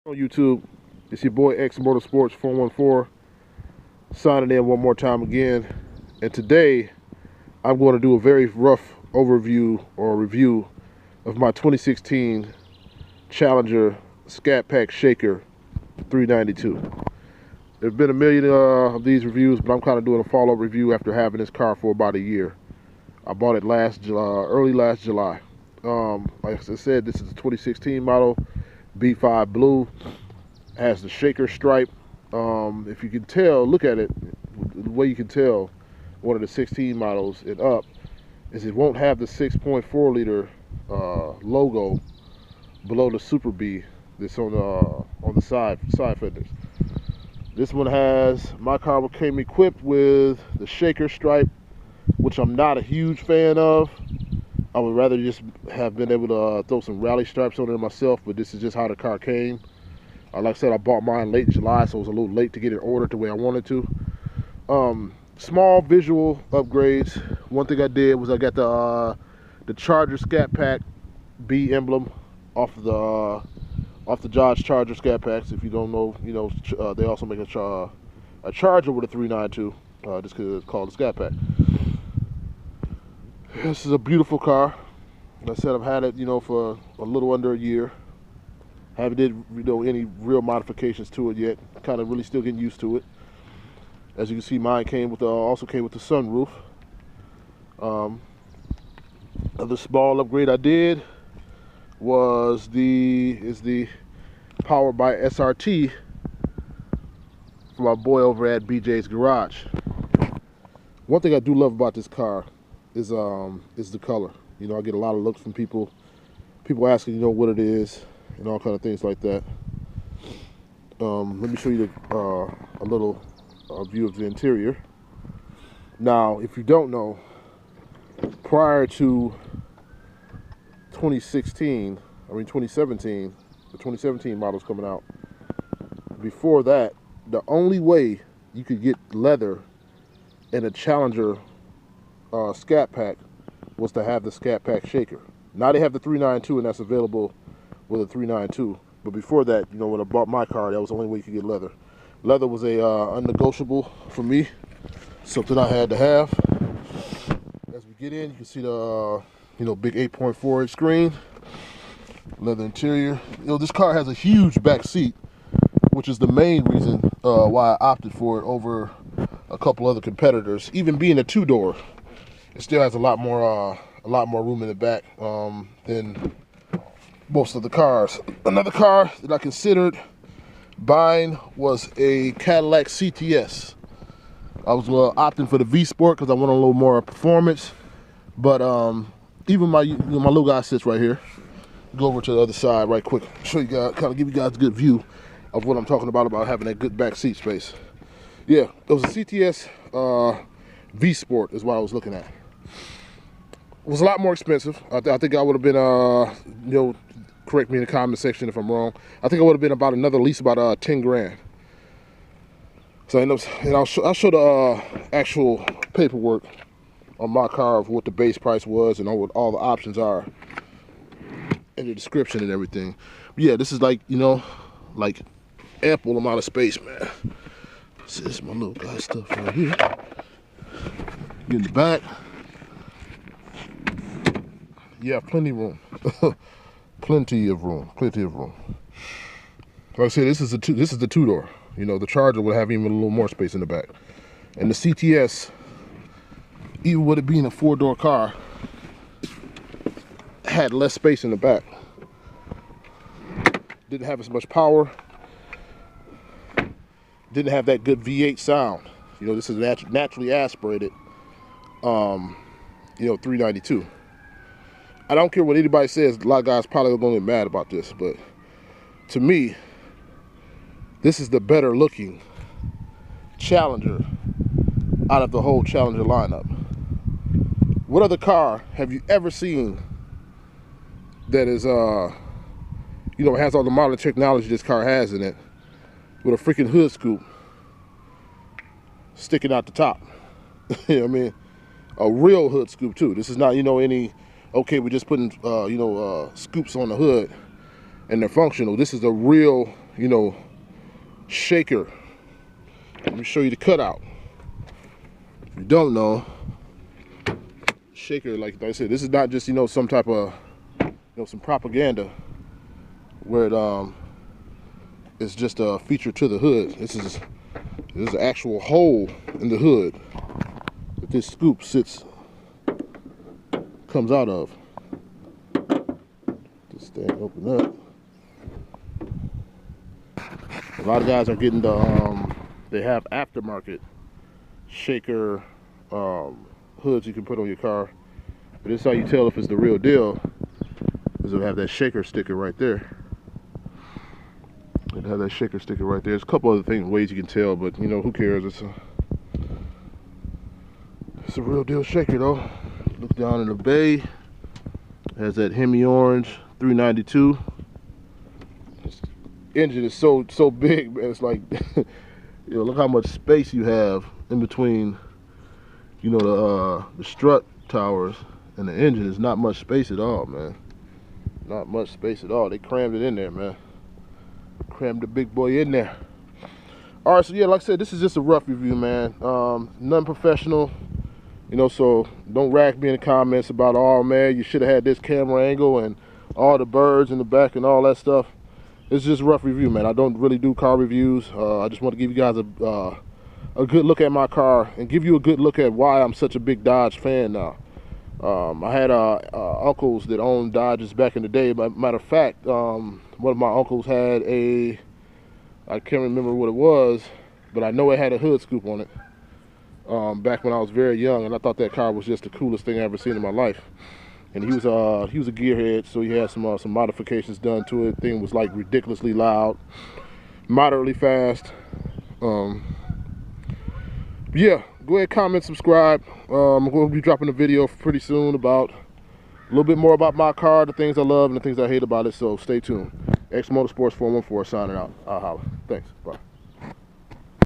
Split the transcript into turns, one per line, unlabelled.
On YouTube, it's your boy X Motorsports 414 signing in one more time again, and today I'm going to do a very rough overview or review of my 2016 Challenger Scat Pack Shaker 392. There's been a million of these reviews, but I'm kind of doing a follow-up review after having this car for about a year. I bought it early last July. Like I said, this is a 2016 model, B5 blue. Has the shaker stripe. If you can tell, look at it, the way you can tell one of the 16 models and up is it won't have the 6.4 liter logo below the Super B that's on the side fenders. This one has, my car came equipped with the shaker stripe, which I'm not a huge fan of. I would rather just have been able to throw some rally stripes on it myself, but this is just how the car came. Like I said, I bought mine late July, so it was a little late to get it ordered the way I wanted to. Small visual upgrades. One thing I did was I got the Charger Scat Pack B emblem off the Dodge Charger Scat Packs. If you don't know, you know they also make a Charger with a 392, just because it's called a Scat Pack. This is a beautiful car. Like I said, I've had it, for a little under a year. Haven't did any real modifications to it yet. Kind of really still getting used to it. As you can see, mine also came with the sunroof. Another small upgrade I did was the powered by SRT from my boy over at BJ's Garage. One thing I do love about this car is the color. I get a lot of looks from people asking what it is and all kind of things like that. Let me show you a little view of the interior. Now, if you don't know, prior to 2017, the 2017 models coming out, before that, the only way you could get leather in a Challenger Scat Pack was to have the Scat Pack shaker. Now they have the 392, and that's available with a 392. But before that, when I bought my car, that was the only way you could get leather. Leather was a unnegotiable for me, something I had to have. As we get in, you can see the big 8.4 inch screen, leather interior. This car has a huge back seat, which is the main reason why I opted for it over a couple other competitors. Even being a two-door, it still has a lot more room in the back than most of the cars. Another car that I considered buying was a Cadillac CTS. I was opting for the V Sport because I want a little more performance. But even my little guy sits right here. Go over to the other side right quick. Show you guys, kind of give you guys a good view of what I'm talking about having that good back seat space. Yeah, it was a CTS V Sport is what I was looking at. It was a lot more expensive. I think I would have been, correct me in the comment section if I'm wrong. I think I would have been about at least about 10 grand. So I'll show the actual paperwork on my car of what the base price was and what all the options are in the description and everything. But yeah, this is like ample amount of space, man. See, this is my little guy stuff right here. In the back, yeah, plenty of room. Plenty of room. Like I said, this is the two-door. The Charger would have even a little more space in the back. And the CTS, even with it being a four-door car, had less space in the back. Didn't have as much power. Didn't have that good V8 sound. This is naturally aspirated, 392. I don't care what anybody says. A lot of guys probably are going to get mad about this, but to me, this is the better looking Challenger out of the whole Challenger lineup. What other car have you ever seen that is, has all the modern technology this car has in it, with a freaking hood scoop sticking out the top? You know what I mean? A real hood scoop too. This is not, any okay, we're just putting, scoops on the hood and they're functional. This is a real, you know, shaker. Let me show you the cutout. If you don't know, shaker, like I said, this is not just, you know, some type of, you know, some propaganda where it it's just a feature to the hood. This is an actual hole in the hood that this scoop comes out of. This thing open up. A lot of guys are getting the they have aftermarket shaker hoods you can put on your car, but this is how you tell if it's the real deal, is it'll have that shaker sticker right there. It'll have that shaker sticker right there. There's a couple other ways you can tell, but you know, who cares? It's a real deal shaker though. Look down in the bay. It has that Hemi orange 392. This engine is so big, man. It's like you know, look how much space you have in between, you know, the strut towers and the engine. Is not much space at all, man. Not much space at all. They crammed it in there, man. Crammed the big boy in there. All right, so yeah, like I said, this is just a rough review, man. Nothing professional, you know, so don't rack me in the comments about, oh man, you should have had this camera angle and all the birds in the back and all that stuff. It's just a rough review, man. I don't really do car reviews. I just want to give you guys a good look at my car and give you a good look at why I'm such a big Dodge fan now. I had uncles that owned Dodges back in the day. Matter of fact, one of my uncles had I can't remember what it was, but I know it had a hood scoop on it back when I was very young, and I thought that car was just the coolest thing I ever seen in my life. And he was a gearhead, so he had some modifications done to it. Thing was like ridiculously loud, moderately fast. Yeah, go ahead, comment, subscribe. I'm going to be dropping a video pretty soon about a little bit more about my car, the things I love and the things I hate about it, so stay tuned. X Motorsports 414 signing out. I'll holler. Thanks. Bye.